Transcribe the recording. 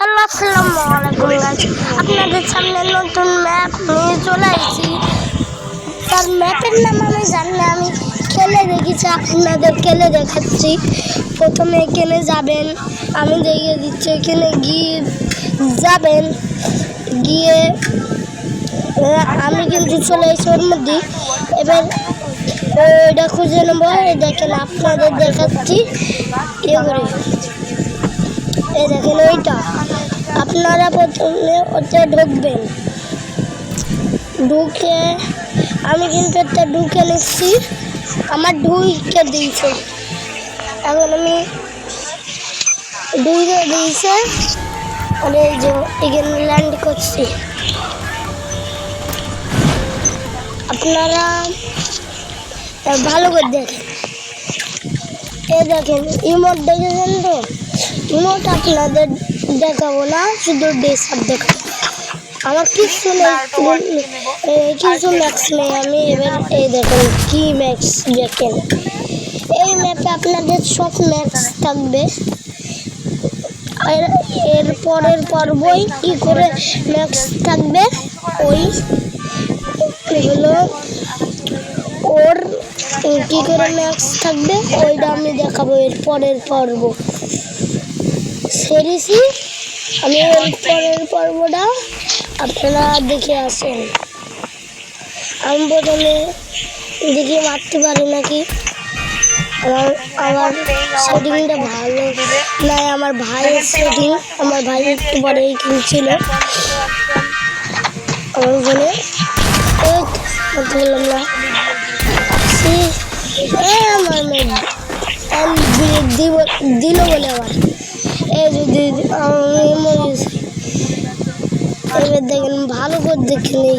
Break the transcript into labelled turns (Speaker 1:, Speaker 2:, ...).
Speaker 1: Hello, আসসালামু আলাইকুম guys. আপনাদের সামনে নতুন ম্যাপ নিয়ে চলে আসছি। তার ম্যাপের নাম আমি জানি না, আমি খেলে দেখেছি, আপনাদের খেলে দেখাচ্ছি। প্রথমে এখানে যাবেন, আমি দেখিয়ে দিচ্ছি। এখানে গিয়ে যাবেন, গিয়ে আমি কিন্তু চলে এসেছি ওর মধ্যে। এবার ওইটা খুঁজে নেবো। দেখেন, আপনাদের দেখাচ্ছি ইয়ে করে। এই দেখেন ওইটা, আপনারা প্রথমে ওতে ঢুকবেন। ঢুকে আমি কিন্তু একটা ঢুকে নিচ্ছি, আমার ঢুকে দিয়েছে। এখন আমি ঢুকে দিয়েছে আর এই যে এখানে ল্যান্ড করছি। আপনারা ভালো করে দেখেন। এই দেখেন ইমোট দেখেছেন তো? ইমোট আপনাদের দেখাবো না, শুধু ডেসাপ দেখাবো। আমার কিছু ম্যাক্স নেই। আমি এবার এই দেখেন কি ম্যাক্স দেখেন। এই ম্যাপে আপনাদের সব ম্যাক্স থাকবে। এর পরের পর্বই কি করে ম্যাক্স থাকবে, ওই এগুলো ওর কি করে ম্যাক্স থাকবে ওইটা আমি দেখাবো এর পরের পর্ব। সেরেছি আমি এর পরের পর্বটা, আপনারা দেখে আসেন। আমি প্রথমে দেখে মারতে পারি নাকি, আমার সেটিংটা ভালো নয়। আমার ভাইয়ের সেটিং, আমার ভাই একটু পরে কিনছিল আমার ফোনে। বললাম না আমার দিল বলে আমার এই যদি আমি মরে গেছি। এবার দেখেন ভালো করে দেখে নেই।